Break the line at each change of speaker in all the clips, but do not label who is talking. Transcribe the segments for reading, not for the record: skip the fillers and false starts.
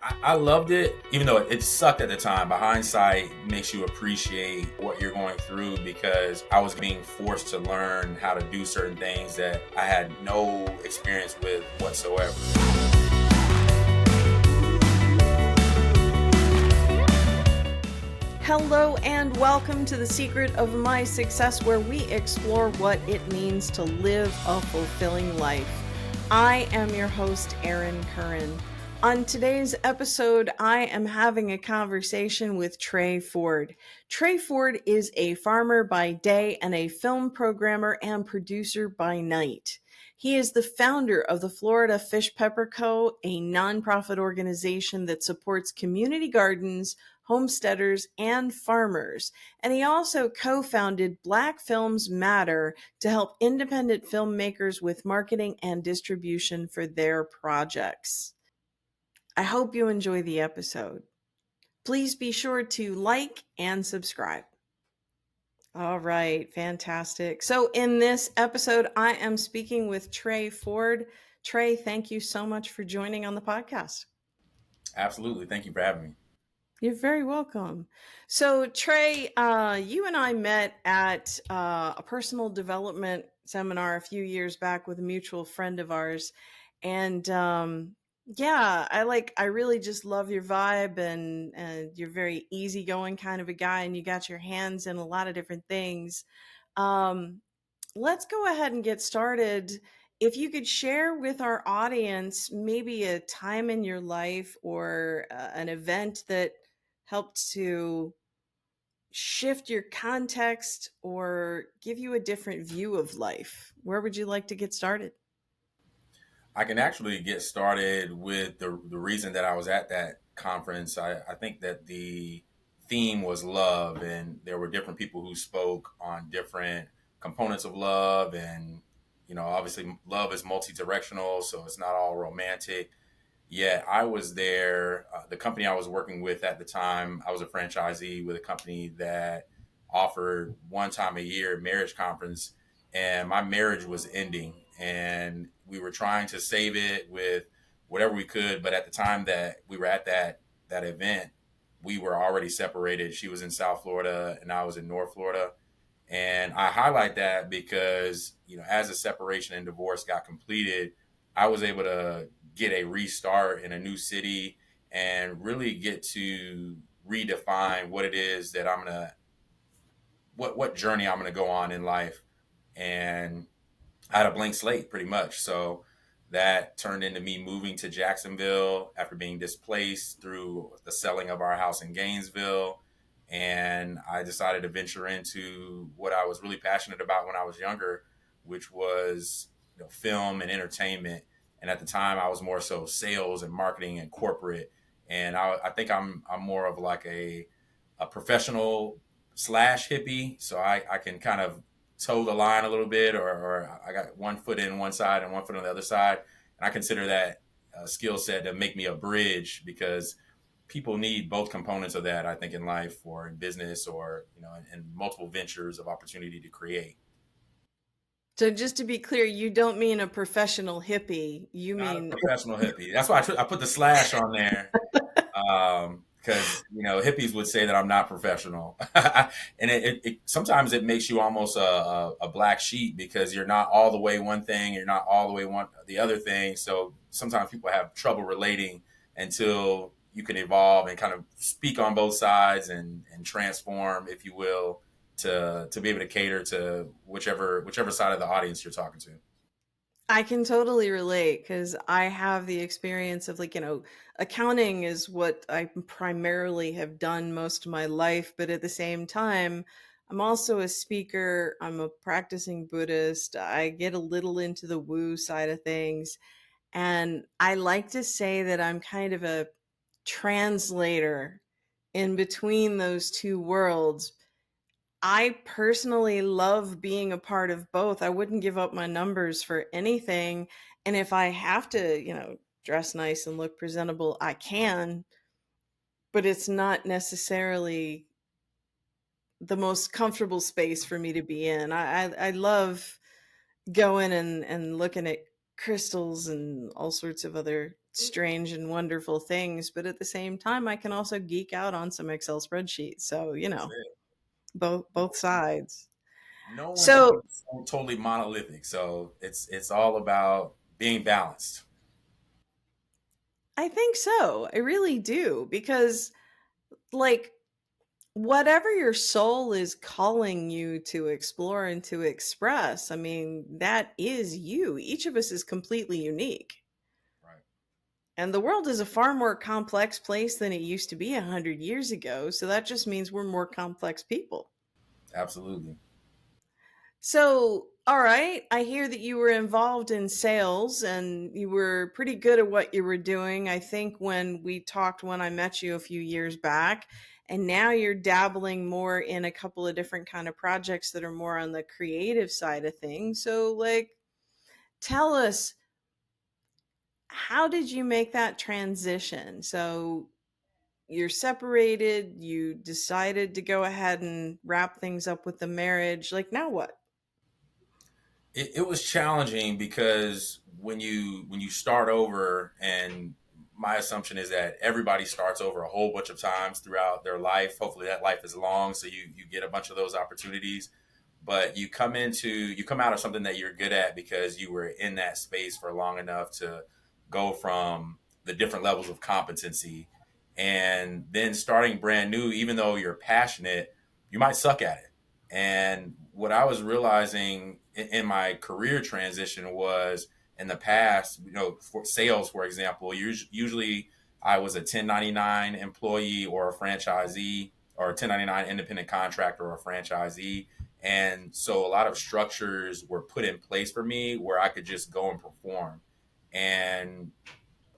I loved it, even though it sucked at the time. But hindsight makes you appreciate what you're going through because I was being forced to learn how to do certain things that I had no experience with whatsoever.
Hello and welcome to The Secret of My Success, where we explore what it means to live a fulfilling life. I am your host, Erin Currin. On today's episode, I am having a conversation with Trey Ford. Trey Ford is a farmer by day and a film programmer and producer by night. He is the founder of the Florida Fish Pepper Co., a nonprofit organization that supports community gardens, homesteaders, and farmers. And he also co-founded Black Films Matter to help independent filmmakers with marketing and distribution for their projects. I hope you enjoy the episode. Please be sure to like and subscribe. All right, fantastic. So, in this episode, I am speaking with Trey Ford. Trey, thank you so much for joining on the podcast.
Absolutely. Thank you for having me.
You're very welcome. So, Trey, you and I met at a personal development seminar a few years back with a mutual friend of ours. And yeah, I really just love your vibe, and you're very easygoing kind of a guy, and you got your hands in a lot of different things. Um, let's go ahead and get started. If you could share with our audience maybe a time in your life or an event that helped to shift your context or give you a different view of life, where would you like to get started?
I can actually get started with the reason that I was at that conference. I think that the theme was love, and there were different people who spoke on different components of love. And, obviously, love is multi directional, so it's not all romantic. Yet I was there. The company I was working with at the time, I was a franchisee with a company that offered one time a year marriage conference, and my marriage was ending, and we were trying to save it with whatever we could. But at the time that we were at that event, we were already separated. She was in South Florida, and I was in North Florida. And I highlight that because, as the separation and divorce got completed, I was able to get a restart in a new city and really get to redefine what it is that what journey I'm gonna go on in life. And I had a blank slate pretty much. So that turned into me moving to Jacksonville after being displaced through the selling of our house in Gainesville. And I decided to venture into what I was really passionate about when I was younger, which was film and entertainment. And at the time, I was more so sales and marketing and corporate. And I think I'm more of like a professional slash hippie. So I can kind of toe the line a little bit, or I got one foot in one side and one foot on the other side. And I consider that a skill set to make me a bridge because people need both components of that, I think, in life or in business or, in multiple ventures of opportunity to create.
So, just to be clear, you don't mean a professional hippie, you
Not a
mean
professional hippie. That's why I put the slash on there. Because hippies would say that I'm not professional, and sometimes it makes you almost a black sheep because you're not all the way one thing, you're not all the way one the other thing. So sometimes people have trouble relating until you can evolve and kind of speak on both sides and transform, if you will, to be able to cater to whichever side of the audience you're talking to.
I can totally relate because I have the experience of accounting is what I primarily have done most of my life. But at the same time, I'm also a speaker. I'm a practicing Buddhist. I get a little into the woo side of things. And I like to say that I'm kind of a translator in between those two worlds. I personally love being a part of both. I wouldn't give up my numbers for anything. And if I have to, dress nice and look presentable, I can, but it's not necessarily the most comfortable space for me to be in. I love going and looking at crystals and all sorts of other strange and wonderful things, but at the same time I can also geek out on some Excel spreadsheets. So,
That's it.
both sides.
No one can
So,
be totally monolithic. So it's all about being balanced.
I think so. I really do because like whatever your soul is calling you to explore and to express, I mean, that is you. Each of us is completely unique.
Right.
And the world is a far more complex place than it used to be 100 years ago. So that just means we're more complex people.
Absolutely.
So, all right, I hear that you were involved in sales and you were pretty good at what you were doing. I think when we talked when I met you a few years back, and now you're dabbling more in a couple of different kind of projects that are more on the creative side of things. So, like, tell us, how did you make that transition? So, you're separated, you decided to go ahead and wrap things up with the marriage. Like, now what?
It was challenging because when you start over, and my assumption is that everybody starts over a whole bunch of times throughout their life. Hopefully that life is long, so you get a bunch of those opportunities. But you come out of something that you're good at because you were in that space for long enough to go from the different levels of competency, and then starting brand new, even though you're passionate, you might suck at it. And what I was realizing in my career transition was, in the past, for sales, for example, usually I was a 1099 employee or a franchisee, or a 1099 independent contractor or a franchisee. And so a lot of structures were put in place for me where I could just go and perform. And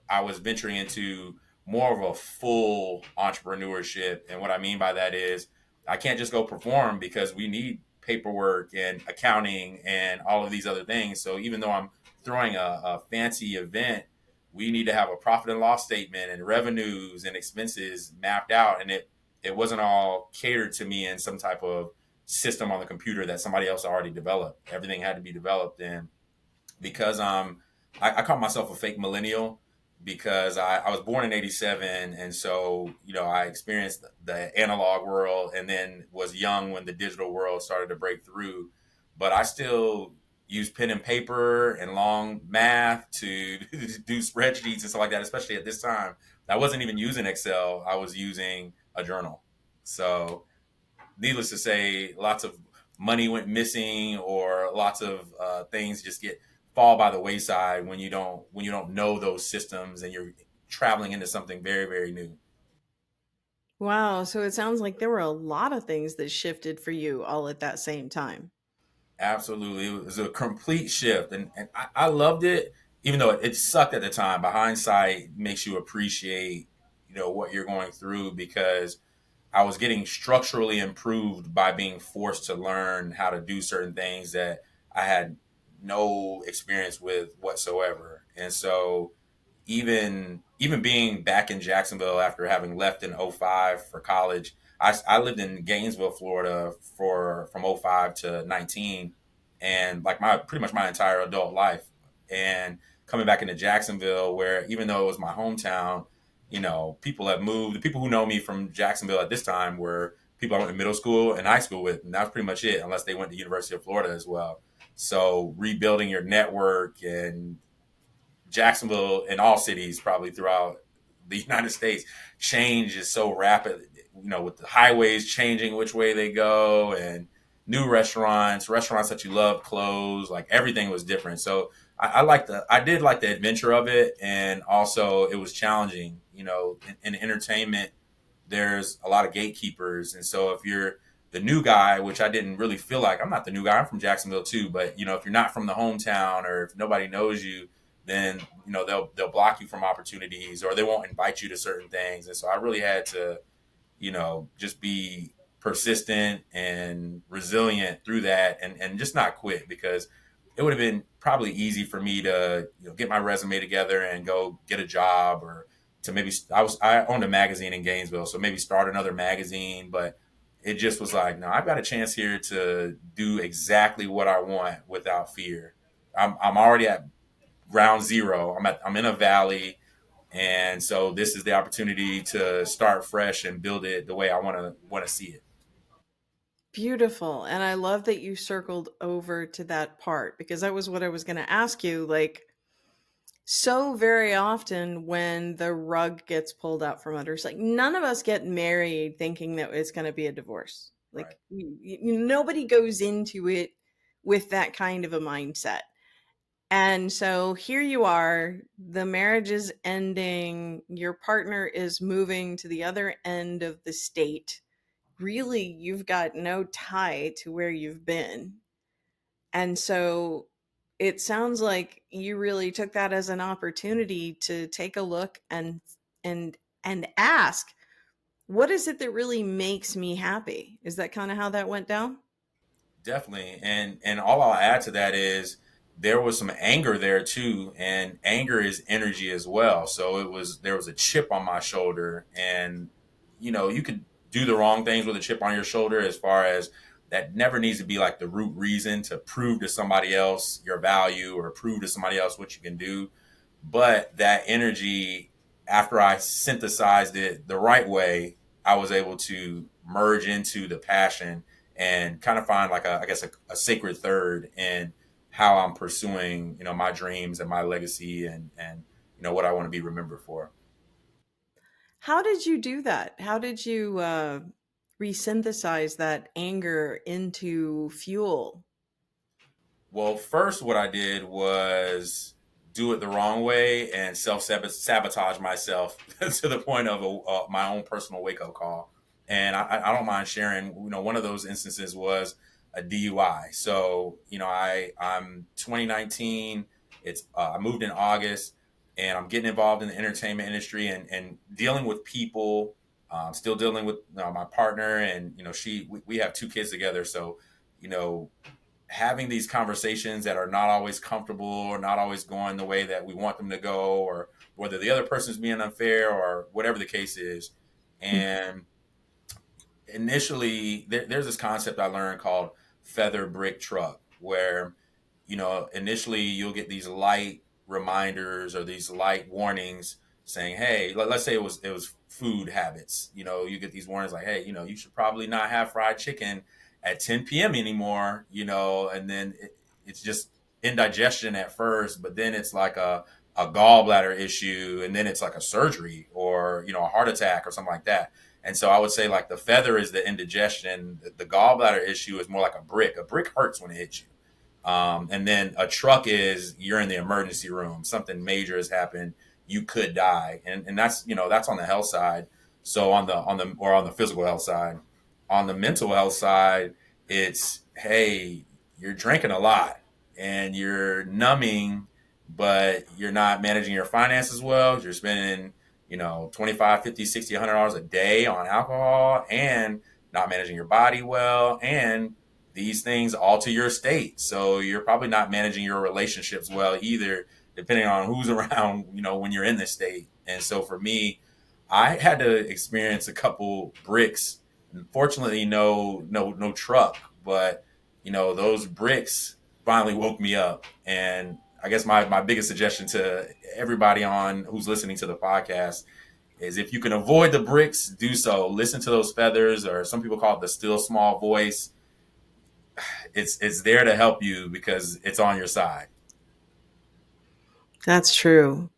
I was venturing into more of a full entrepreneurship. And what I mean by that is I can't just go perform because we need paperwork and accounting and all of these other things. So even though I'm throwing a fancy event, we need to have a profit and loss statement and revenues and expenses mapped out. And it wasn't all catered to me in some type of system on the computer that somebody else already developed. Everything had to be developed. And because I call myself a fake millennial because I was born in '87, and so I experienced the analog world, and then was young when the digital world started to break through. But I still use pen and paper and long math to do spreadsheets and stuff like that. Especially at this time, I wasn't even using Excel; I was using a journal. So needless to say, lots of money went missing, or lots of things just get fall by the wayside when you don't know those systems and you're traveling into something very very new.
Wow, so it sounds like there were a lot of things that shifted for you all at that same time.
Absolutely, it was a complete shift, and I loved it, even though it sucked at the time. But hindsight makes you appreciate what you're going through, because I was getting structurally improved by being forced to learn how to do certain things that I had no experience with whatsoever. And so even being back in Jacksonville after having left in '05 for college, I lived in Gainesville, Florida for from '05 to 19, and like my pretty much my entire adult life. And coming back into Jacksonville, where even though it was my hometown, people have moved. The people who know me from Jacksonville at this time were people I went to middle school and high school with, and that was pretty much it, unless they went to University of Florida as well. So rebuilding your network, and Jacksonville and all cities probably throughout the United States, change is so rapid, with the highways changing which way they go, and new restaurants that you love close, like everything was different. So I did like the adventure of it. And also it was challenging, in entertainment, there's a lot of gatekeepers. And so if you're the new guy, which I didn't really feel like, I'm not the new guy, I'm from Jacksonville too, but if you're not from the hometown, or if nobody knows you, then they'll block you from opportunities, or they won't invite you to certain things. And so I really had to just be persistent and resilient through that, and just not quit, because it would have been probably easy for me to get my resume together and go get a job, or to maybe I owned a magazine in Gainesville, so maybe start another magazine. But it just was like, no, I've got a chance here to do exactly what I want without fear. I'm already at ground zero. I'm in a valley. And so this is the opportunity to start fresh and build it the way I want to see it.
Beautiful. And I love that you circled over to that part because that was what I was going to ask you. Like, so very often when the rug gets pulled out from under us, like none of us get married thinking that it's going to be a divorce.
Right.
Like nobody goes into it with that kind of a mindset. And so here you are, the marriage is ending, your partner is moving to the other end of the state. Really, you've got no tie to where you've been. And so it sounds like you really took that as an opportunity to take a look and and ask, what is it that really makes me happy? Is that kind of how that went down?
Definitely. And all I'll add to that is there was some anger there too, and anger is energy as well. So there was a chip on my shoulder, and you could do the wrong things with a chip on your shoulder, as far as that never needs to be like the root reason to prove to somebody else your value or prove to somebody else what you can do. But that energy, after I synthesized it the right way, I was able to merge into the passion and kind of find like I guess a sacred third in how I'm pursuing, my dreams and my legacy, and what I want to be remembered for.
How did you do that? How did you resynthesize that anger into fuel?
Well, first, what I did was do it the wrong way and self sabotage myself to the point of my own personal wake up call. And I don't mind sharing. One of those instances was a DUI. So I'm 2019. I moved in August, and I'm getting involved in the entertainment industry and dealing with people. Still dealing with my partner, and we have two kids together. So you know having these conversations that are not always comfortable or not always going the way that we want them to go, or whether the other person's being unfair or whatever the case is. And initially, there's this concept I learned called feather brick truck, where initially you'll get these light reminders or these light warnings saying, hey, let's say it was food habits. You get these warnings like, hey, you should probably not have fried chicken at 10 p.m. anymore. And then it's just indigestion at first, but then it's like a gallbladder issue, and then it's like a surgery or a heart attack or something like that. And so I would say like the feather is the indigestion. The gallbladder issue is more like a brick. A brick hurts when it hits you. And then a truck is you're in the emergency room. Something major has happened. You could die, and that's on the health side. So on the physical health side, on the mental health side, it's hey, you're drinking a lot and you're numbing, but you're not managing your finances well. You're spending 25, 50, 60, $100 a day on alcohol, and not managing your body well, and these things alter your state. So you're probably not managing your relationships well either, depending on who's around, when you're in this state. And so for me, I had to experience a couple bricks. Unfortunately, no truck, but those bricks finally woke me up. And I guess my biggest suggestion to everybody on who's listening to the podcast is, if you can avoid the bricks, do so. Listen to those feathers, or some people call it the still small voice. It's there to help you because it's on your side.
That's true.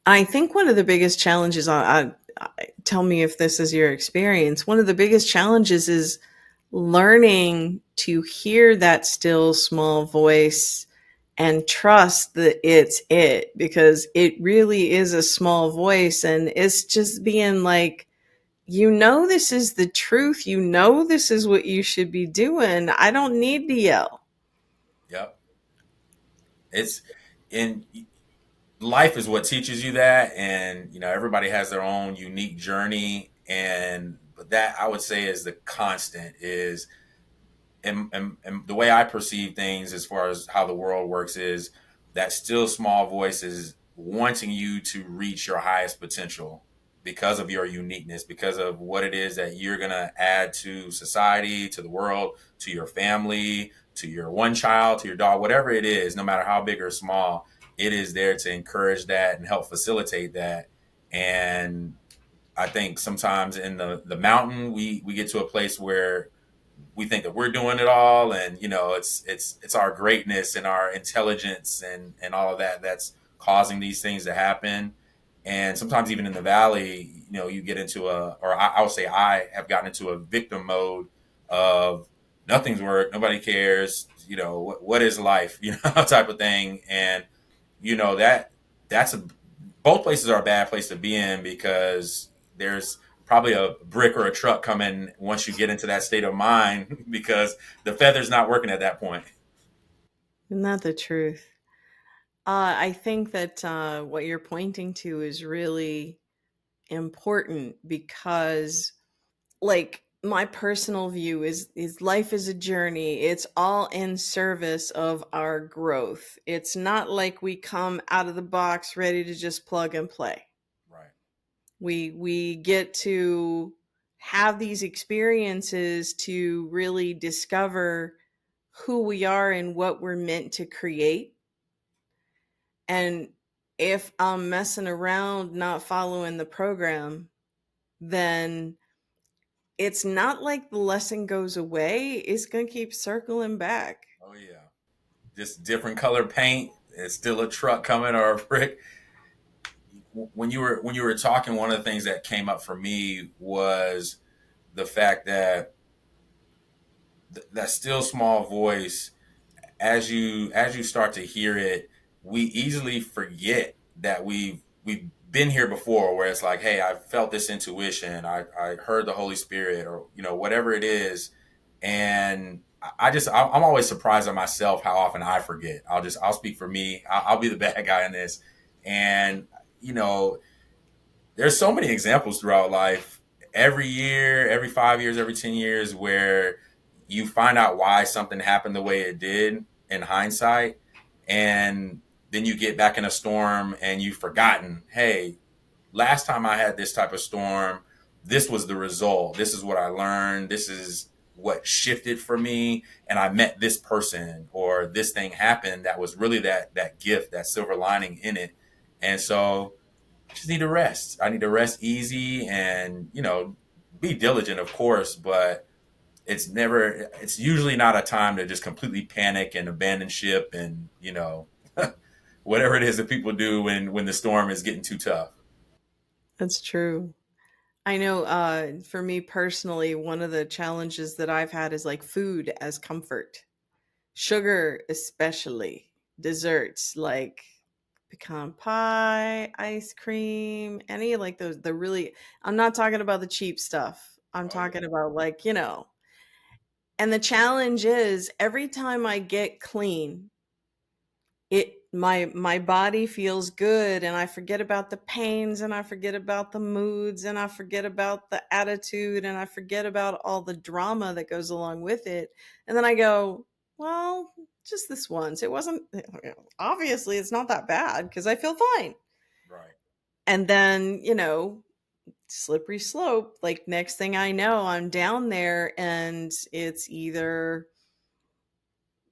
I think one of the biggest challenges, tell me if this is your experience, one of the biggest challenges is learning to hear that still small voice and trust that it's it, because it really is a small voice and it's just being like, this is the truth. This is what you should be doing. I don't need to yell.
Yep. It's in life is what teaches you that, and everybody has their own unique journey, and but that I would say is the constant is and the way I perceive things as far as how the world works is that still small voice is wanting you to reach your highest potential because of your uniqueness, because of what it is that you're going to add to society, to the world, to your family, to your one child, to your dog, whatever it is, no matter how big or small, it is there to encourage that and help facilitate that. And I think sometimes in the mountain, we get to a place where we think that we're doing it all, and it's our greatness and our intelligence and all of that that's causing these things to happen. And sometimes even in the valley, you get into I would say I have gotten into a victim mode of nothing's work, nobody cares, what is life, type of thing. And that's a both places are a bad place to be in, because there's probably a brick or a truck coming once you get into that state of mind because the feather's not working at that point.
Isn't that the truth? I think that what you're pointing to is really important because, like, my personal view is life is a journey. It's all in service of our growth. It's not like we come out of the box ready to just plug and play.
Right.
We get to have these experiences to really discover who we are and what we're meant to create. And if I'm messing around not following the program, then it's not like the lesson goes away. It's going to keep circling back.
Oh yeah. Just different color paint. It's still a truck coming or a brick. When you were talking, one of the things that came up for me was the fact that that still small voice, as you start to hear it, we easily forget that we've been here before, where it's like, hey, I felt this intuition, I heard the Holy Spirit, or whatever it is. And I'm always surprised at myself how often I forget. I'll speak for me. I'll be the bad guy in this. And you know there's so many examples throughout life, every year, every 5 years, every 10 years, where you find out why something happened the way it did in hindsight. And then you get back in a storm and you've forgotten, hey, last time I had this type of storm, this was the result. This is what I learned. This is what shifted for me. And I met this person, or this thing happened that was really that gift, that silver lining in it. And so I just need to rest. I need to rest easy and, be diligent, of course, but it's usually not a time to just completely panic and abandon ship and, whatever it is that people do when the storm is getting too tough.
That's true. I know for me personally, one of the challenges that I've had is like food as comfort. Sugar, especially desserts like pecan pie, ice cream, any like those, the really, I'm not talking about the cheap stuff. I'm
Oh, yeah.
talking about, like, and the challenge is every time I get clean, my body feels good, and I forget about the pains, and I forget about the moods, and I forget about the attitude, and I forget about all the drama that goes along with it. And then I go, well, just this once. It wasn't, obviously it's not that bad because I feel fine.
Right.
And then, slippery slope, like next thing I know, I'm down there and it's either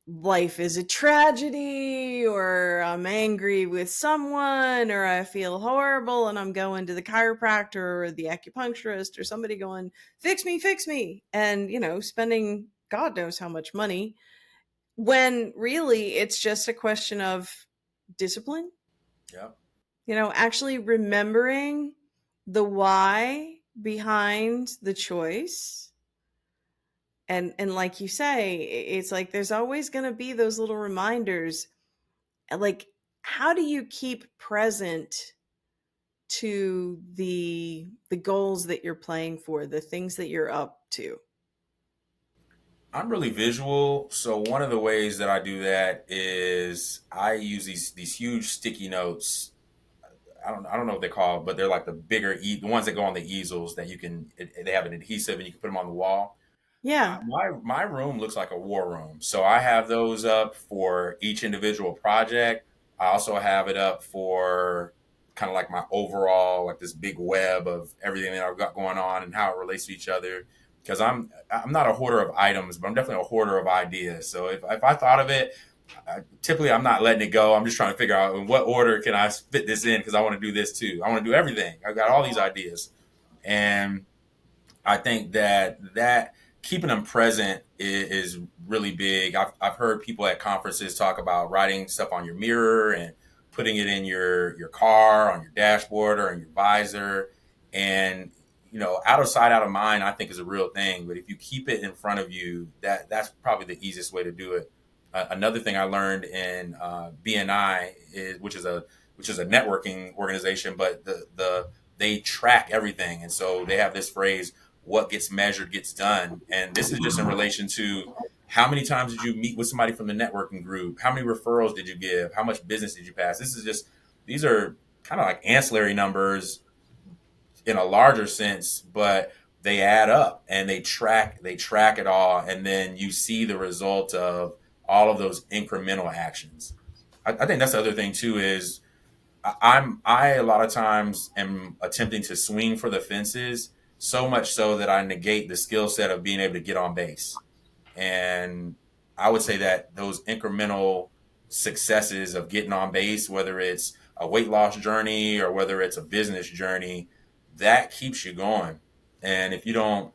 life is a tragedy, or I'm angry with someone, or I feel horrible and I'm going to the chiropractor or the acupuncturist or somebody going, fix me. And, spending God knows how much money, when really it's just a question of discipline,
Yep.
actually remembering the why behind the choice. And like you say, it's like there's always going to be those little reminders. Like, how do you keep present to the goals that you're playing for, the things that you're up to?
I'm really visual, so one of the ways that I do that is I use these huge sticky notes. I don't know what they call it, but they're like the bigger the ones that go on the easels that they have an adhesive and you can put them on the wall.
Yeah.
My room looks like a war room, so I have those up for each individual project. I also have it up for kind of like my overall, like this big web of everything that I've got going on and how it relates to each other. Because I'm not a hoarder of items, but I'm definitely a hoarder of ideas. So if I thought of it, Typically I'm not letting it go. I'm just trying to figure out in what order can I fit this in because I want to do this too. I want to do everything. I've got all these ideas, and I think that keeping them present is really big. I've heard people at conferences talk about writing stuff on your mirror and putting it in your car, on your dashboard, or in your visor. And out of sight, out of mind, I think is a real thing. But if you keep it in front of you, that's probably the easiest way to do it. Another thing I learned in BNI is which is a networking organization, but they track everything, and so they have this phrase, what gets measured gets done. And this is just in relation to how many times did you meet with somebody from the networking group? How many referrals did you give? How much business did you pass? These are kind of like ancillary numbers in a larger sense, but they add up and they track it all. And then you see the result of all of those incremental actions. I think that's the other thing too is I a lot of times am attempting to swing for the fences so much so that I negate the skill set of being able to get on base. And I would say that those incremental successes of getting on base, whether it's a weight loss journey or whether it's a business journey, that keeps you going. And if you don't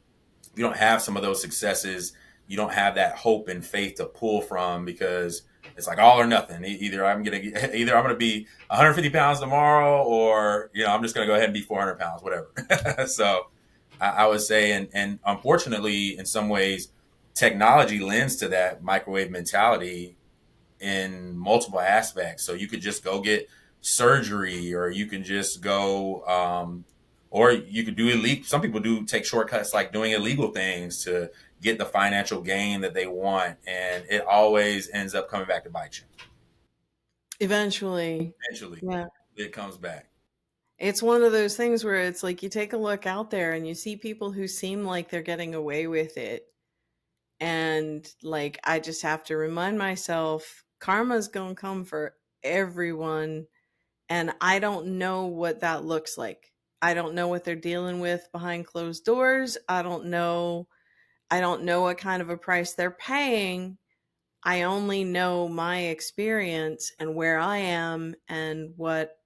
have some of those successes, you don't have that hope and faith to pull from because it's like all or nothing. Either I'm gonna be 150 pounds tomorrow, or I'm just gonna go ahead and be 400 pounds, whatever. So I would say, and unfortunately, in some ways, technology lends to that microwave mentality in multiple aspects. So you could just go get surgery, or you can just go, or you could do illegal. Some people do take shortcuts, like doing illegal things to get the financial gain that they want, and it always ends up coming back to bite you.
Eventually.
Eventually,
Yeah.
it comes back.
It's one of those things where it's like you take a look out there and you see people who seem like they're getting away with it. And like, I just have to remind myself karma's going to come for everyone. And I don't know what that looks like. I don't know what they're dealing with behind closed doors. I don't know what kind of a price they're paying. I only know my experience and where I am and what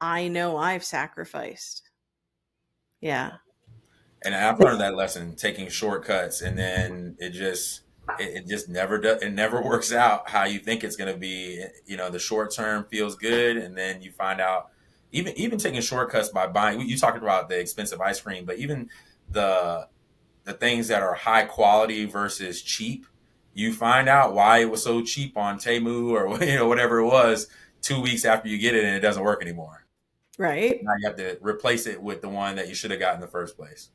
I know I've sacrificed. Yeah.
And I've learned that lesson, taking shortcuts, and then it just never does. It never works out how you think it's going to be. The short term feels good, and then you find out, even taking shortcuts by buying. You talked about the expensive ice cream, but even the the things that are high quality versus cheap, you find out why it was so cheap on Temu or whatever it was 2 weeks after you get it, and it doesn't work anymore.
Right.
Now you have to replace it with the one that you should have got in the first place.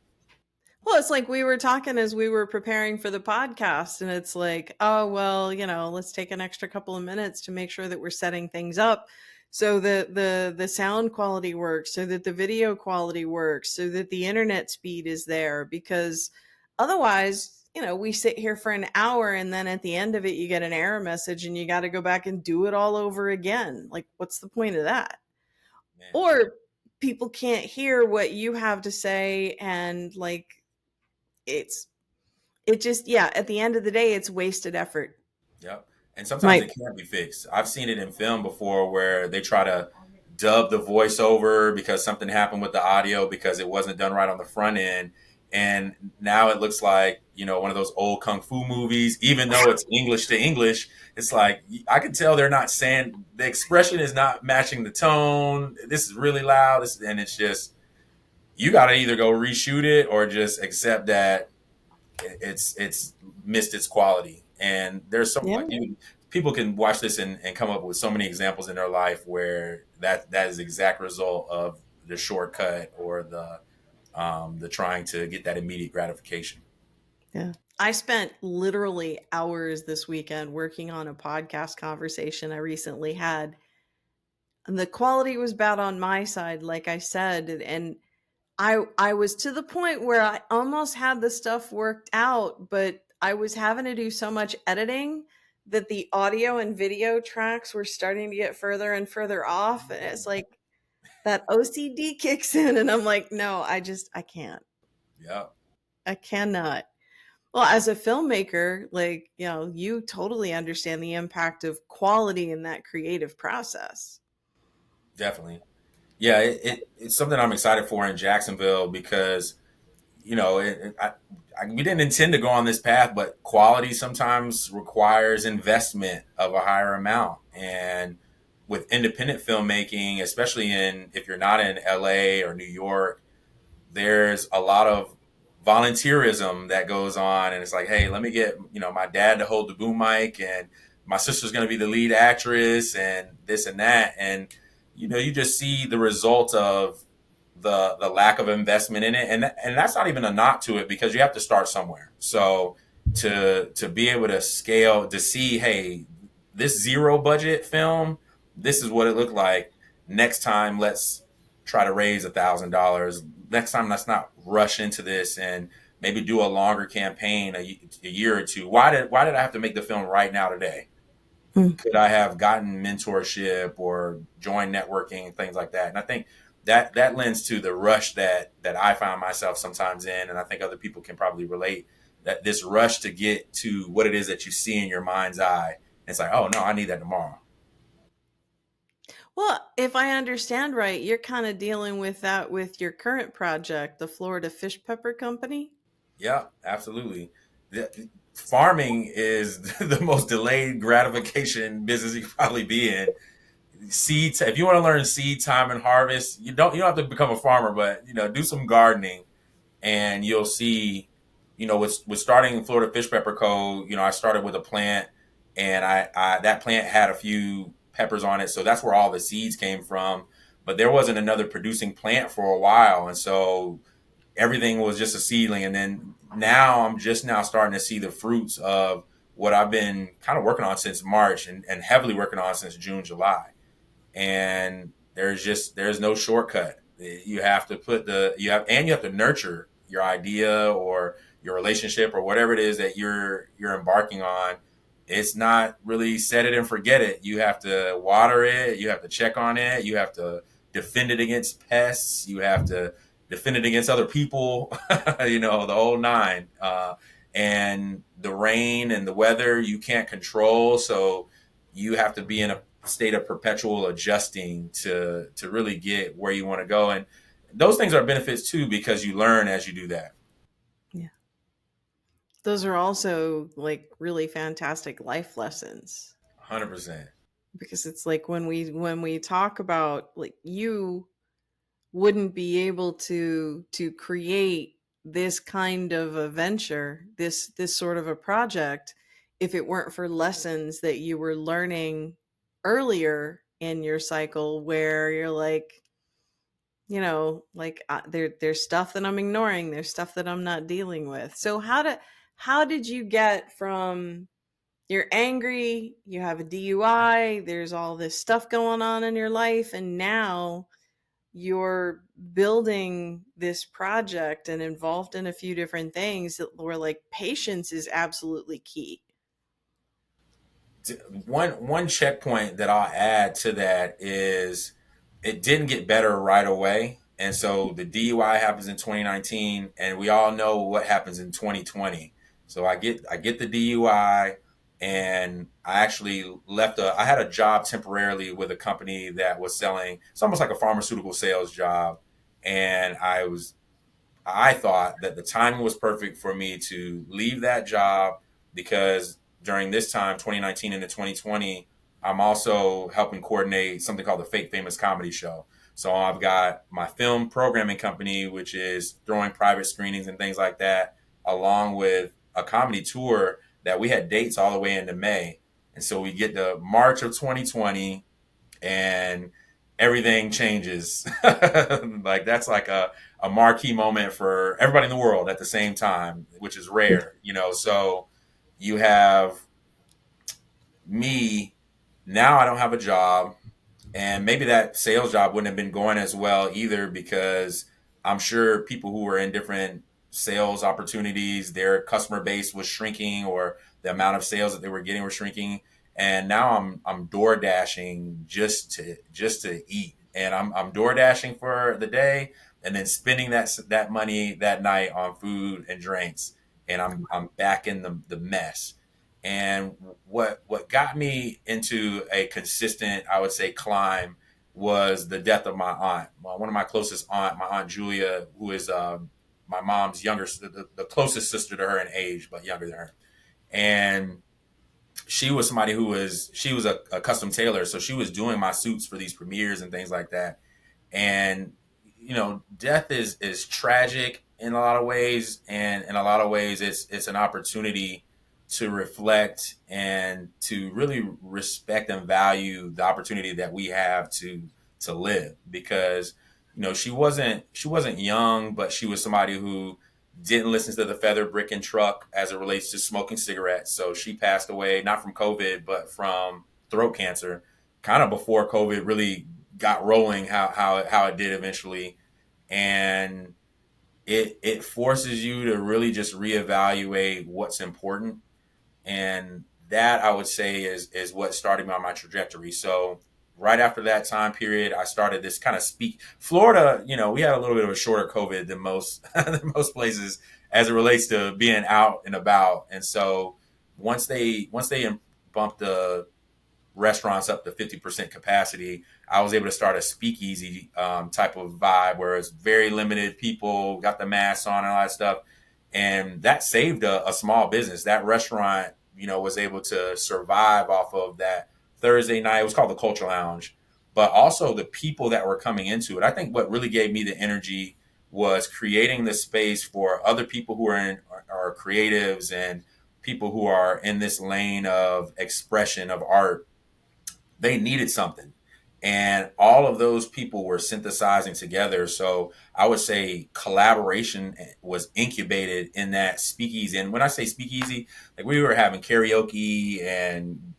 Well, it's like we were talking as we were preparing for the podcast, and it's like, oh, well, let's take an extra couple of minutes to make sure that we're setting things up so that the sound quality works, so that the video quality works, so that the internet speed is there. Because otherwise, we sit here for an hour and then at the end of it, you get an error message and you got to go back and do it all over again. Like, what's the point of that?
Man,
Or people can't hear what you have to say, and like, it's it just, yeah, at the end of the day, it's wasted effort.
yep. And sometimes
Mike.
it can't be fixed. I've seen it in film before where they try to dub the voiceover because something happened with the audio because it wasn't done right on the front end. And now it looks like, one of those old kung fu movies, even though it's English to English, it's like I can tell they're not saying, the expression is not matching the tone. This is really loud. And it's just, you got to either go reshoot it or just accept that it's missed its quality. And there's so
Yeah.
like people can watch this and come up with so many examples in their life where that is the exact result of the shortcut or the trying to get that immediate gratification.
Yeah. I spent literally hours this weekend working on a podcast conversation I recently had. And the quality was bad on my side, like I said, and I was to the point where I almost had the stuff worked out, but I was having to do so much editing that the audio and video tracks were starting to get further and further off. And it's like that OCD kicks in, and I'm like, no, I can't.
Yeah.
I cannot. Well, as a filmmaker, like, you totally understand the impact of quality in that creative process.
Definitely. Yeah, it's something I'm excited for in Jacksonville because we didn't intend to go on this path, but quality sometimes requires investment of a higher amount. And with independent filmmaking, especially if you're not in LA or New York, there's a lot of volunteerism that goes on, and it's like, hey, let me get my dad to hold the boom mic, and my sister's going to be the lead actress, and this and that, and you just see the result of the lack of investment in it, and that's not even a knock to it because you have to start somewhere. So to be able to scale, to see, hey, this zero budget film, this is what it looked like. Next time, let's try to raise $1,000. Next time, let's not rush into this and maybe do a longer campaign, a year or two. Why did I have to make the film right now today?
Hmm.
Could I have gotten mentorship or joined networking and things like that? And I think that lends to the rush that I find myself sometimes in, and I think other people can probably relate, that this rush to get to what it is that you see in your mind's eye. It's like, oh no, I need that tomorrow.
Well, if I understand right, you're kind of dealing with that with your current project, the Florida Fish Pepper Company.
Yeah, absolutely. Farming is the most delayed gratification business you could probably be in. Seed, if you want to learn seed time and harvest, you don't have to become a farmer, but do some gardening, and you'll see, with starting Florida Fish Pepper Co. I started with a plant, and I that plant had a few peppers on it, so that's where all the seeds came from. But there wasn't another producing plant for a while, and so everything was just a seedling. And then now I'm just now starting to see the fruits of what I've been kind of working on since March, and heavily working on since June, July. And there's no shortcut. You have to you have to nurture your idea or your relationship or whatever it is that you're embarking on. It's not really set it and forget it. You have to water it, you have to check on it, you have to defend it against pests, you have to defend it against other people, the whole nine. And the rain and the weather you can't control, so you have to be in a state of perpetual adjusting to really get where you want to go. And those things are benefits too because you learn as you do that.
Yeah. Those are also like really fantastic life lessons,
100%.
because it's like when we talk about, like, you wouldn't be able to create this kind of a venture, this sort of a project, if it weren't for lessons that you were learning earlier in your cycle, where you're like, like, there's stuff that I'm ignoring, there's stuff that I'm not dealing with. So how did you get from, you're angry, you have a DUI, there's all this stuff going on in your life, and now you're building this project and involved in a few different things that were like, patience is absolutely key.
One checkpoint that I'll add to that is it didn't get better right away. And so the DUI happens in 2019, and we all know what happens in 2020. So I get the DUI, and I actually I had a job temporarily with a company that was selling, it's almost like a pharmaceutical sales job. And I thought that the timing was perfect for me to leave that job because during this time, 2019 into 2020, I'm also helping coordinate something called the Fake Famous Comedy Show. So I've got my film programming company, which is throwing private screenings and things like that, along with a comedy tour that we had dates all the way into May. And so we get to March of 2020, and everything changes. Like that's like a marquee moment for everybody in the world at the same time, which is rare. So you have me now, I don't have a job, and maybe that sales job wouldn't have been going as well either because I'm sure people who were in different sales opportunities, their customer base was shrinking or the amount of sales that they were getting were shrinking. And now I'm door dashing just to eat. And I'm door dashing for the day and then spending that money that night on food and drinks. and I'm back in the mess. And what got me into a consistent, I would say, climb was the death of my aunt. One of my closest aunt, my aunt Julia, who is my mom's younger, the closest sister to her in age, but younger than her. And she was somebody who was she was a custom tailor, so she was doing my suits for these premieres and things like that. And death is tragic in a lot of ways, and in a lot of ways it's an opportunity to reflect and to really respect and value the opportunity that we have to live. Because she wasn't young, but she was somebody who didn't listen to the feather brick and truck as it relates to smoking cigarettes. So she passed away not from COVID but from throat cancer, kind of before COVID really got rolling, how it did eventually. And it forces you to really just reevaluate what's important. And that, I would say, is what started me on my trajectory. So right after that time period, I started this kind of speak. Florida, we had a little bit of a shorter COVID than most than most places as it relates to being out and about. And so once they bumped the restaurants up to 50% capacity, I was able to start a speakeasy type of vibe where it's very limited people, got the masks on and all that stuff. And that saved a small business. That restaurant, was able to survive off of that Thursday night. It was called the Culture Lounge, but also the people that were coming into it. I think what really gave me the energy was creating the space for other people who are creatives and people who are in this lane of expression of art. They needed something. And all of those people were synthesizing together. So I would say collaboration was incubated in that speakeasy. And when I say speakeasy, like we were having karaoke and,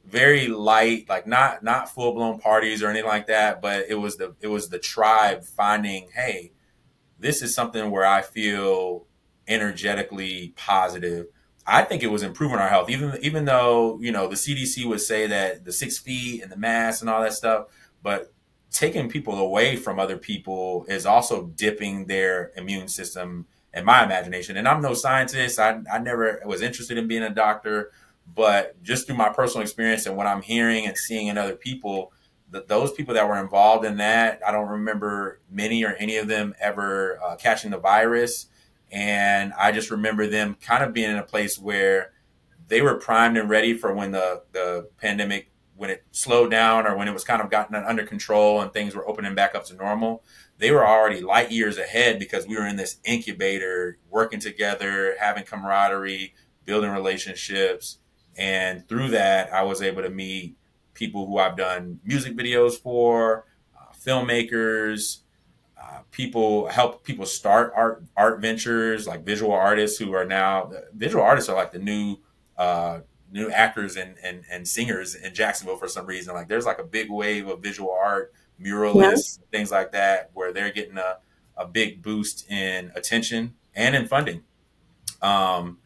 very light, like not full blown parties or anything like that, but it was the tribe finding, hey, this is something where I feel energetically positive. I think it was improving our health, even though the CDC would say that the 6 feet and the mask and all that stuff, but taking people away from other people is also dipping their immune system, in my imagination. And I'm no scientist. I never was interested in being a doctor, but just through my personal experience and what I'm hearing and seeing in other people, those people that were involved in that, I don't remember many or any of them ever catching the virus. And I just remember them kind of being in a place where they were primed and ready for when the pandemic, when it slowed down or when it was kind of gotten under control and things were opening back up to normal. They were already light years ahead because we were in this incubator, working together, having camaraderie, building relationships. And through that, I was able to meet people who I've done music videos for, filmmakers, people help people start art ventures, like visual artists who are now visual artists are like the new actors and singers in Jacksonville for some reason. Like there's like a big wave of visual art, muralists,
Yes.
things like that, where they're getting a big boost in attention and in funding. Um,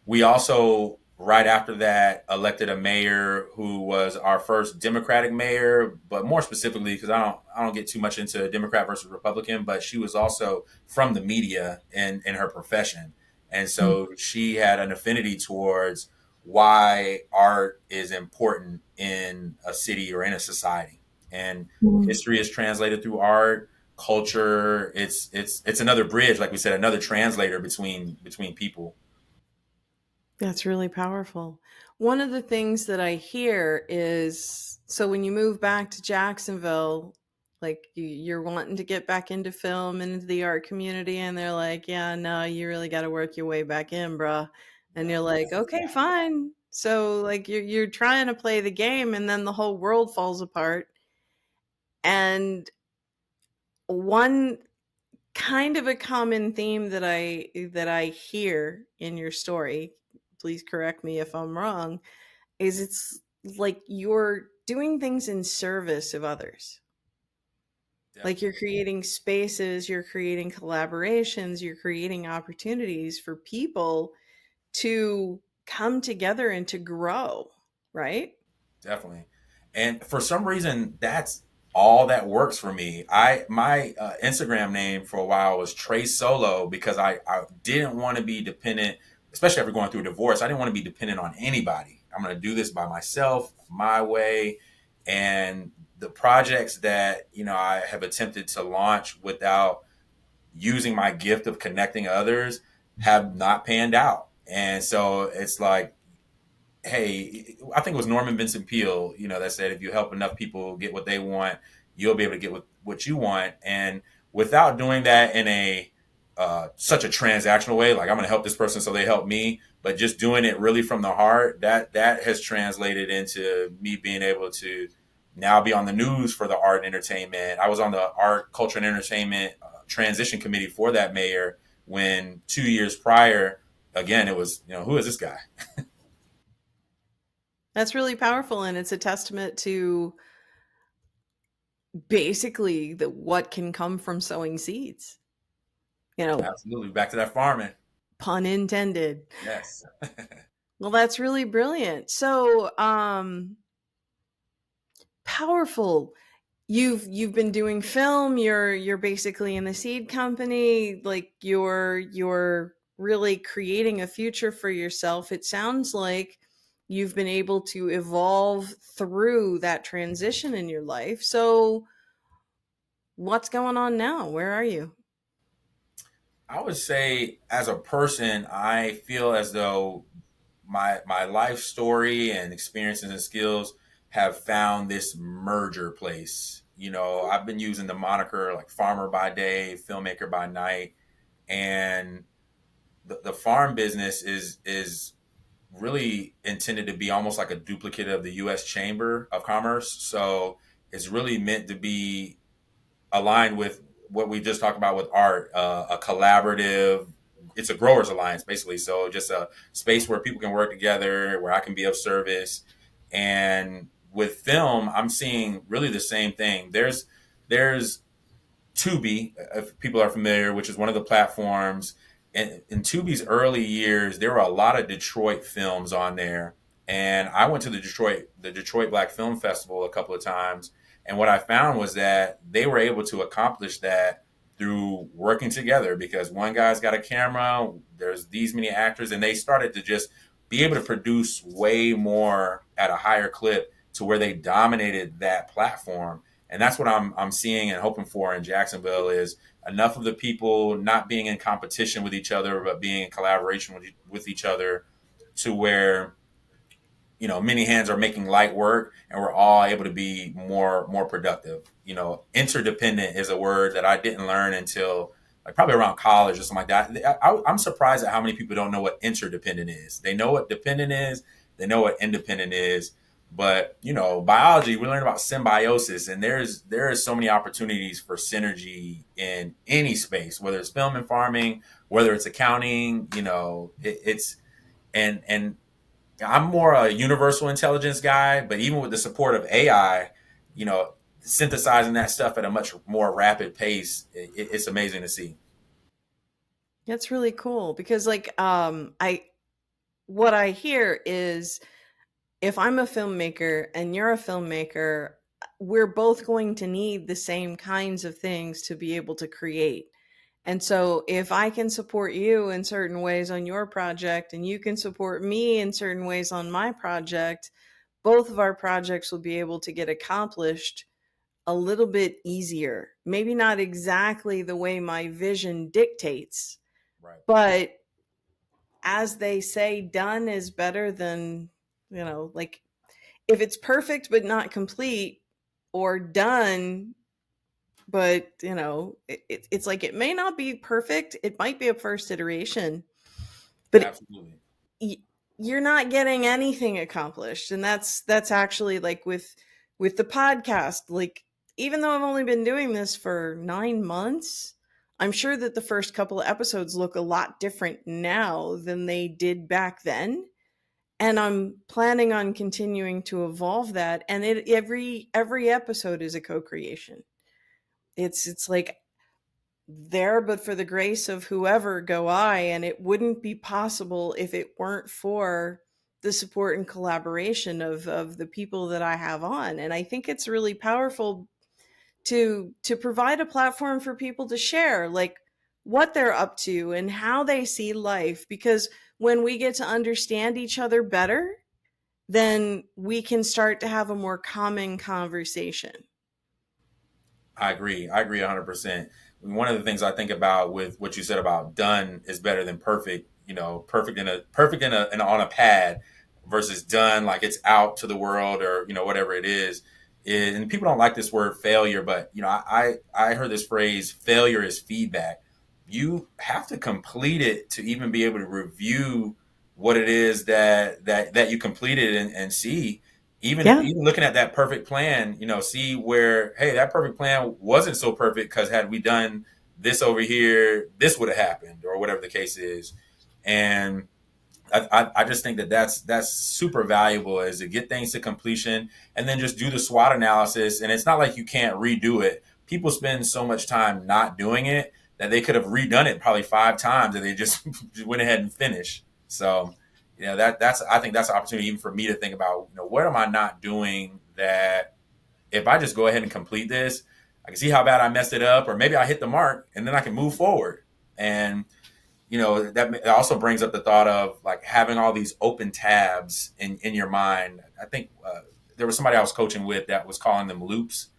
we also, right after that, elected a mayor who was our first Democratic mayor, but more specifically, because I don't get too much into Democrat versus Republican, but she was also from the media in her profession. And so she had an affinity towards why art is important in a city or in a society. And
Mhm.
history is translated through art, culture. It's another bridge, like we said, another translator between people.
That's really powerful. One of the things that I hear is so when you move back to Jacksonville, like you're wanting to get back into film and into the art community, and they're like, yeah, no, you really got to work your way back in, bruh. And you're like, okay, fine. So like you're trying to play the game, and then the whole world falls apart. And one kind of a common theme that I hear in your story, please correct me if I'm wrong, is it's like you're doing things in service of others. Like you're
Definitely.
creating spaces, you're creating collaborations, you're creating opportunities for people to come together and to grow, right?
Definitely. And for some reason, that's all that works for me. I my Instagram name for a while was Trey Solo because I didn't want to be dependent, especially after going through a divorce. I didn't want to be dependent on anybody. I'm going to do this by myself, my way, and the projects that I have attempted to launch without using my gift of connecting others have not panned out. And so it's like, hey, I think it was Norman Vincent Peale, that said, if you help enough people get what they want, you'll be able to get what you want. And without doing that in a such a transactional way, like I'm going to help this person so they help me, but just doing it really from the heart, that has translated into me being able to now be on the news for the art and entertainment. I was on the art, culture, and entertainment transition committee for that mayor when 2 years prior, again, it was, who is this guy?
That's really powerful, and it's a testament to basically the what can come from sowing seeds. You know,
Absolutely. Back to that farming.
pun intended.
Yes.
Well, that's really brilliant. So, powerful. You've been doing film. You're basically in the seed company. Like you're really creating a future for yourself. It sounds like you've been able to evolve through that transition in your life. So, what's going on now? Where are you?
I would say as a person, I feel as though my life story and experiences and skills have found this merger place. I've been using the moniker like farmer by day, filmmaker by night, and the farm business is really intended to be almost like a duplicate of the U.S. Chamber of Commerce. So it's really meant to be aligned with what we just talked about with art, a collaborative. It's a growers alliance basically. So just a space where people can work together, where I can be of service. And with film, I'm seeing really the same thing. There's Tubi, if people are familiar, which is one of the platforms. In Tubi's early years, there were a lot of Detroit films on there, and I went to the Detroit Black Film Festival a couple of times. And what I found was that they were able to accomplish that through working together because one guy's got a camera, there's these many actors, and they started to just be able to produce way more at a higher clip to where they dominated that platform. And that's what I'm seeing and hoping for in Jacksonville is enough of the people not being in competition with each other, but being in collaboration with each other to where many hands are making light work and we're all able to be more productive. Interdependent is a word that I didn't learn until like probably around college or something like that. I'm surprised at how many people don't know what interdependent is. They know what dependent is, they know what independent is, but biology, we learn about symbiosis, and there is so many opportunities for synergy in any space, whether it's film and farming, whether it's accounting. It's and I'm more a universal intelligence guy, but even with the support of AI, synthesizing that stuff at a much more rapid pace, it's amazing to see.
That's really cool because I what I hear is if I'm a filmmaker and you're a filmmaker, we're both going to need the same kinds of things to be able to create. And so if I can support you in certain ways on your project and you can support me in certain ways on my project, both of our projects will be able to get accomplished a little bit easier. Maybe not exactly the way my vision dictates,
Right.
but as they say, done is better than, like if it's perfect but not complete, or done but it's like it may not be perfect, it might be a first iteration, but
Absolutely.
y- you're not getting anything accomplished. And that's actually like with the podcast, like even though I've only been doing this for 9 months, I'm sure that the first couple of episodes look a lot different now than they did back then, and I'm planning on continuing to evolve that. And every episode is a co-creation. It's like there but for the grace of whoever go I, and it wouldn't be possible if it weren't for the support and collaboration of the people that I have on. And I think it's really powerful to provide a platform for people to share like what they're up to and how they see life, because when we get to understand each other better, then we can start to have a more common conversation.
I agree. I agree 100%. One of the things I think about with what you said about done is better than perfect, perfect in on a pad versus done like it's out to the world or, whatever it is, and people don't like this word failure, but, I heard this phrase, failure is feedback. You have to complete it to even be able to review what it is that you completed and see
Yeah.
even looking at that perfect plan, see where, hey, that perfect plan wasn't so perfect because had we done this over here, this would have happened, or whatever the case is. And I just think that that's super valuable, is to get things to completion and then just do the SWOT analysis. And it's not like you can't redo it. People spend so much time not doing it that they could have redone it probably 5 times and they just went ahead and finished. So, that's I think that's an opportunity even for me to think about, what am I not doing that if I just go ahead and complete this, I can see how bad I messed it up, or maybe I hit the mark and then I can move forward. And that also brings up the thought of like having all these open tabs in your mind. I think there was somebody I was coaching with that was calling them loops,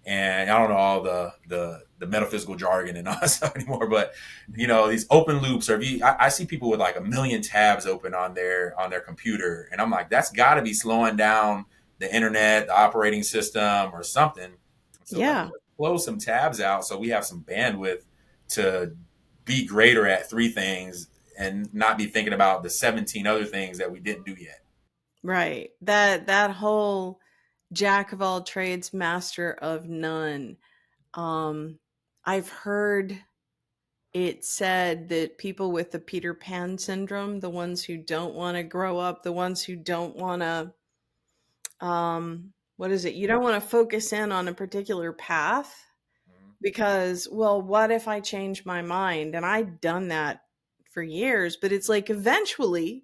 and I don't know all the metaphysical jargon and all that stuff anymore, but these open loops. Or if I see people with like a million tabs open on their computer, and I'm like, that's got to be slowing down the internet, the operating system, or something. So let me
Yeah.
just close some tabs out so we have some bandwidth to be greater at 3 things and not be thinking about the 17 other things that we didn't do yet.
Right. That whole jack of all trades, master of none. Um I've heard it said that people with the Peter Pan syndrome, the ones who don't want to grow up, the ones who don't want to what is it? You don't want to focus in on a particular path
Mhm.
because, well, what if I change my mind? And I'd done that for years, but it's like eventually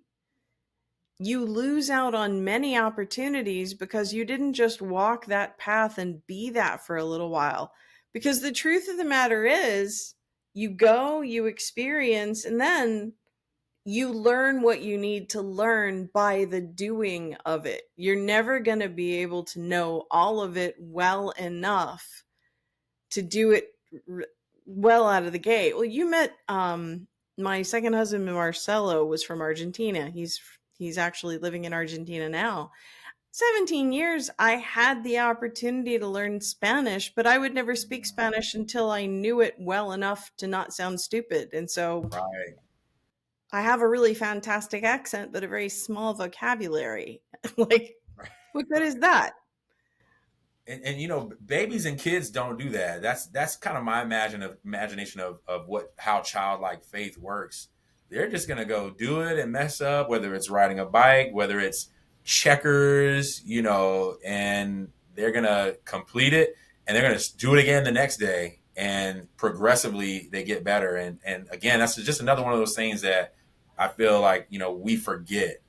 you lose out on many opportunities because you didn't just walk that path and be that for a little while. Because the truth of the matter is, you go, you experience, and then you learn what you need to learn by the doing of it. You're never going to be able to know all of it well enough to do it r- well out of the gate. Well, you met my second husband Marcelo was from Argentina. He's actually living in Argentina now. 17 years I had the opportunity to learn Spanish, but I would never speak Spanish until I knew it well enough to not sound stupid. And so
Right.
I have a really fantastic accent, but a very small vocabulary. Like, what good is that?
And babies and kids don't do that. That's kind of my imagination of what how childlike faith works. They're just gonna go do it and mess up, whether it's riding a bike, whether it's checkers, and they're gonna complete it and they're gonna do it again the next day, and progressively they get better. And again, that's just another one of those things that I feel like we forget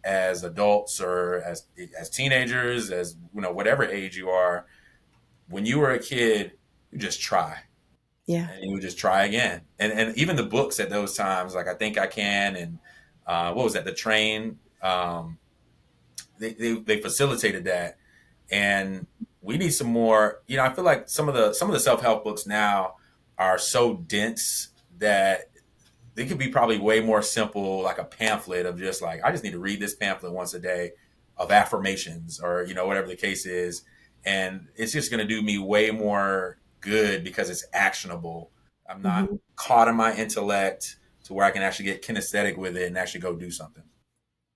as adults or as teenagers, as whatever age you are. When you were a kid, you just try
Yeah.
and you would just try again. And even the books at those times, like I Think I Can, and what was that, The Train, they facilitated that. And we need some more. I feel like some of the self-help books now are so dense that they could be probably way more simple, like a pamphlet of just like, I just need to read this pamphlet once a day of affirmations, or whatever the case is, and it's just going to do me way more good because it's actionable. I'm not
Mhm.
caught in my intellect to where I can actually get kinesthetic with it and actually go do something.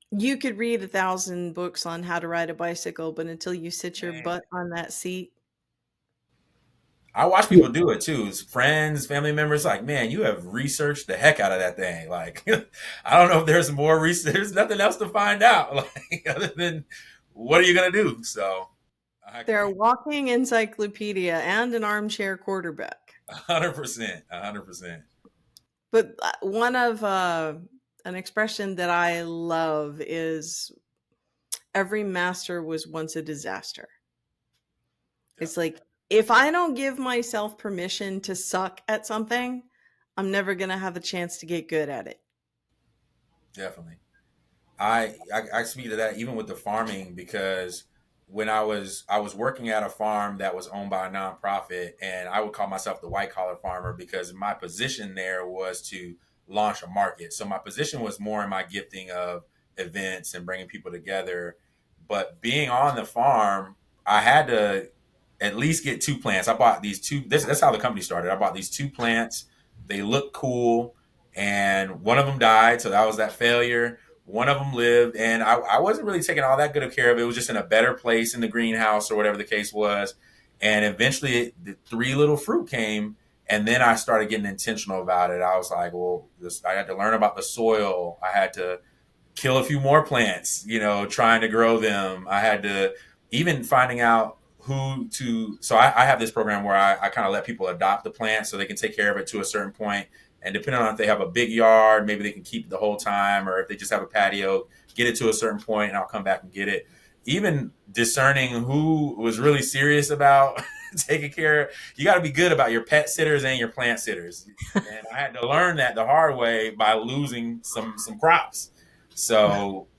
You could read 1,000 books on how to ride a bicycle, but until you sit your
Man,
butt on that seat.
I watch
Yeah.
people do it too. It's friends, family members, like, man, you have researched the heck out of that thing. Like, I don't know if there's more research. There's nothing else to find out, like, other than what are you gonna do? So, I
They're a walking encyclopedia and an armchair quarterback.
100%, 100%.
But one of an expression that I love is every master was once a disaster. It's like
Definitely.
if I don't give myself permission to suck at something, I'm never going to have a chance to get good at it.
Definitely. I speak to that even with the farming because when I was working at a farm that was owned by a nonprofit, and I would call myself the white collar farmer because my position there was to launch a market. So my position was more in my gifting of events and bringing people together. But being on the farm, I had to at least get two plants. I bought these two. That's how the company started. I bought these two plants. They looked cool, and one of them died, so that was that failure. One of them lived, and I wasn't really taking all that good of care of it. It was just in a better place in the greenhouse or whatever the case was. And eventually, the three little fruit came, and then I started getting intentional about it. I was like, well, I had to learn about the soil. I had to kill a few more plants, trying to grow them. I had to even finding out who to. So I have this program where I kind of let people adopt the plant so they can take care of it to a certain point. And depending on if they have a big yard, maybe they can keep it the whole time, or if they just have a patio, get it to a certain point, and I'll come back and get it. Even discerning who was really serious about taking care. You got to be good about your pet sitters and your plant sitters. And I had to learn that the hard way by losing some crops. So,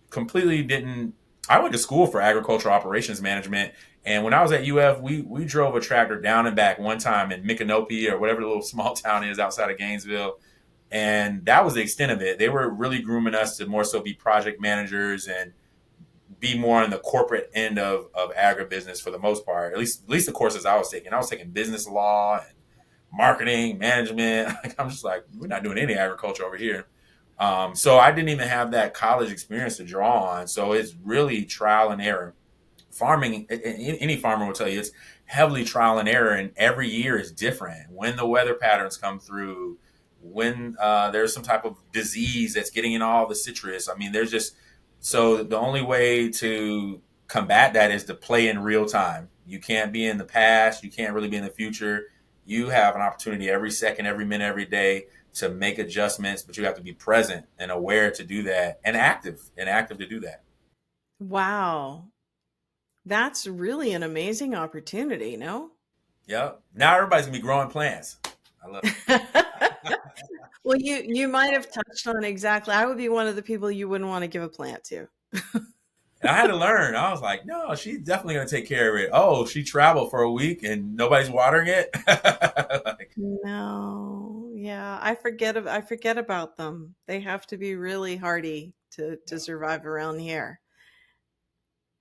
completely didn't. I went to school for agricultural operations management. And when I was at UF, we drove a tractor down and back one time in Micanopy or whatever the little small town is outside of Gainesville. And that was the extent of it. They were really grooming us to more so be project managers and be more on the corporate end of agribusiness for the most part. At least the courses I was taking. I was taking business law and marketing, management. I'm just like, we're not doing any agriculture over here. So I didn't even have that college experience to draw on. So it's really trial and error. Farming, any farmer will tell you, it's heavily trial and error, and every year is different. When the weather patterns come through, when there's some type of disease that's getting in all the citrus. I mean, there's just so the only way to combat that is to play in real time. You can't be in the past. You can't really be in the future. You have an opportunity every second, every minute, every day to make adjustments, but you have to be present and aware to do that, and active to do that.
Wow. That's really an amazing opportunity, no?
Yep. Now everybody's gonna be growing plants. I love it.
Well, you might have touched on exactly. I would be one of the people you wouldn't want to give a plant to.
And I had to learn. I was like, no, she's definitely gonna take care of it. Oh, she traveled for a week and nobody's watering it. Like,
No, yeah, I forget about them. They have to be really hardy to survive around here.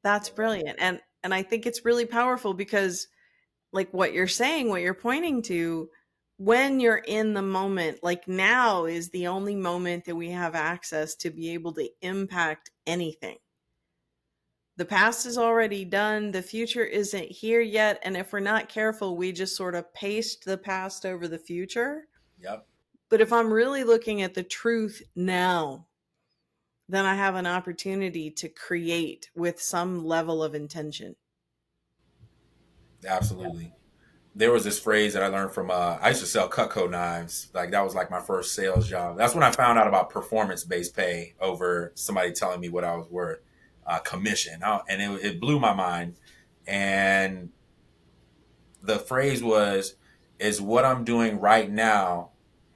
That's brilliant, and I think it's really powerful because, like what you're saying, what you're pointing to, when you're in the moment, like now is the only moment that we have access to be able to impact anything. The past is already done, the future isn't here yet, and if we're not careful, we just sort of paste the past over the future.
yep,
But if I'm really looking at the truth now, then I have an opportunity to create with some level of intention.
absolutely. There was this phrase that I learned from. I used to sell Cutco knives. Like that was like my first sales job. That's when I found out about performance based pay over somebody telling me what I was worth, commission, and it blew my mind. And the phrase was, "Is what I'm doing right now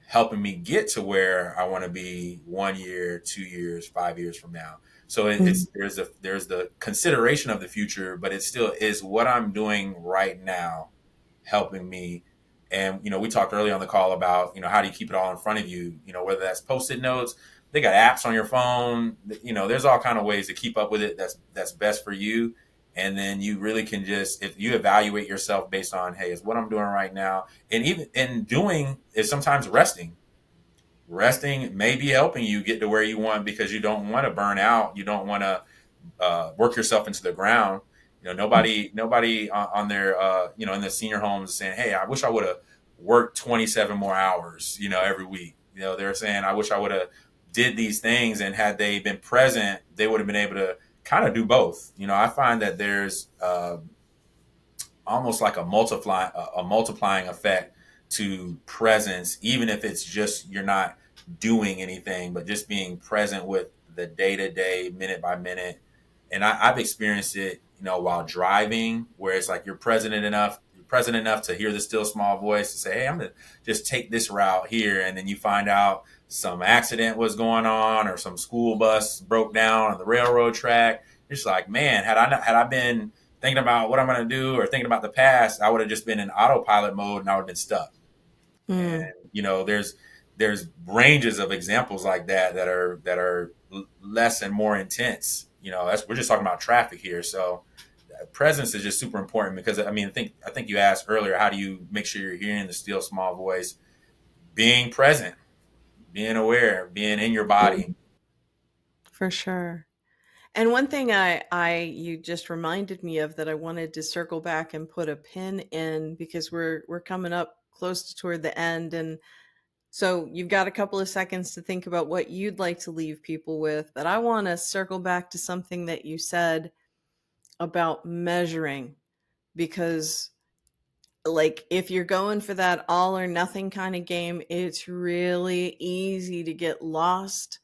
helping me get to where I want to be 1 year, 2 years, 5 years from now?" So it's
Mhm.
there's the consideration of the future, but it still is what I'm doing right now helping me. And we talked earlier on the call about how do you keep it all in front of you, whether that's post-it notes, they got apps on your phone, there's all kind of ways to keep up with it that's best for you. And then you really can just, if you evaluate yourself based on, hey, is what I'm doing right now. And even in doing is sometimes resting may be helping you get to where you want, because you don't want to burn out, you don't want to work yourself into the ground. Nobody on their in the senior homes is saying, "Hey, I wish I would have worked 27 more hours, every week." They're saying, "I wish I would have did these things," and had they been present, they would have been able to kind of do both. I find that there's almost like a multiplying effect to presence, even if it's just you're not doing anything, but just being present with the day to day, minute by minute. And I've experienced it while driving, where it's like you're present enough to hear the still small voice to say, hey, I'm gonna just take this route here, and then you find out some accident was going on or some school bus broke down on the railroad track. It's like, man, had I been thinking about what I'm gonna do or thinking about the past, I would have just been in autopilot mode and I would have been stuck.
Mm.
And there's ranges of examples like that are less and more intense. We're just talking about traffic here. So presence is just super important, because I mean, I think you asked earlier, how do you make sure you're hearing the still small voice? Being present, being aware, being in your body.
For sure. And one thing you just reminded me of that I wanted to circle back and put a pin in, because we're coming up close to toward the end, and so you've got a couple of seconds to think about what you'd like to leave people with. But I want to circle back to something that you said about measuring, because like if you're going for that all or nothing kind of game, it's really easy to get lost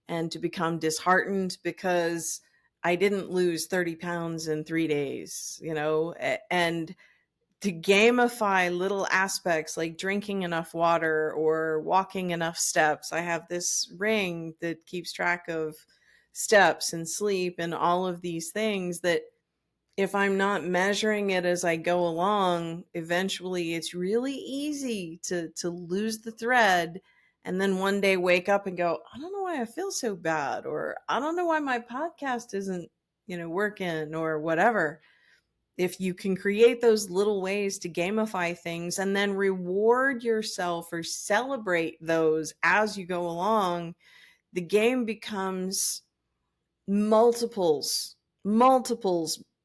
and to become disheartened because I didn't lose 30 pounds in 3 days, and to gamify little aspects like drinking enough water or walking enough steps. I have this ring that keeps track of steps and sleep and all of these things that if I'm not measuring it as I go along, eventually it's really easy to lose the thread and then one day wake up and go, I don't know why I feel so bad, or I don't know why my podcast isn't, working or whatever. If you can create those little ways to gamify things and then reward yourself or celebrate those as you go along, the game becomes multiples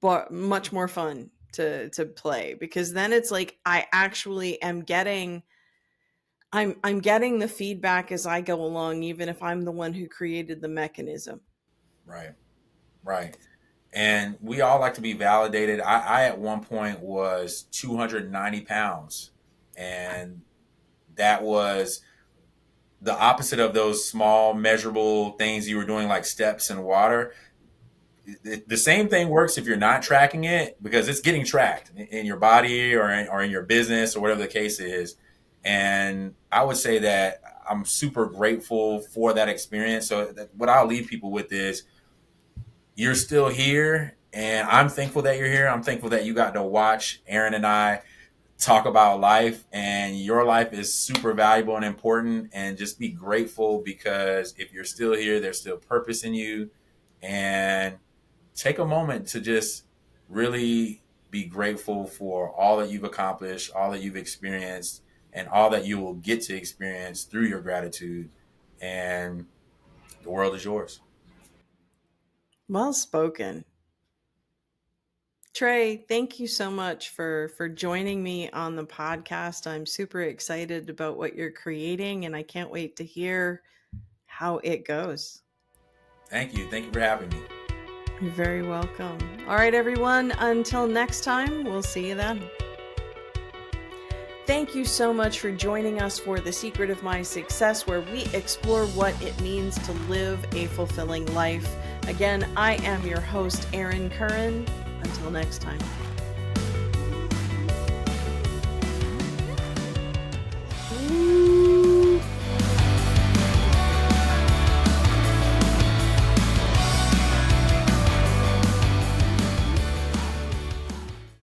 but much more fun to play, because then it's like I actually am getting I'm getting the feedback as I go along, even if I'm the one who created the mechanism.
Right, right. And we all like to be validated. I at one point was 290 pounds, and that was the opposite of those small measurable things you were doing, like steps and water. The same thing works if you're not tracking it, because it's getting tracked in your body or in your business or whatever the case is. And I would say that I'm super grateful for that experience. So what I'll leave people with is, you're still here, and I'm thankful that you're here. I'm thankful that you got to watch Erin and I talk about life, and your life is super valuable and important. And just be grateful, because if you're still here, there's still purpose in you. And take a moment to just really be grateful for all that you've accomplished, all that you've experienced, and all that you will get to experience through your gratitude. And the world is yours.
Well spoken. Trey, thank you so much for joining me on the podcast. I'm super excited about what you're creating, and I can't wait to hear how it goes.
Thank you. Thank you for having me.
You're very welcome. All right, everyone, until next time, we'll see you then. Thank you so much for joining us for The Secret of My Success, where we explore what it means to live a fulfilling life. Again, I am your host, Erin Currin. Until next time.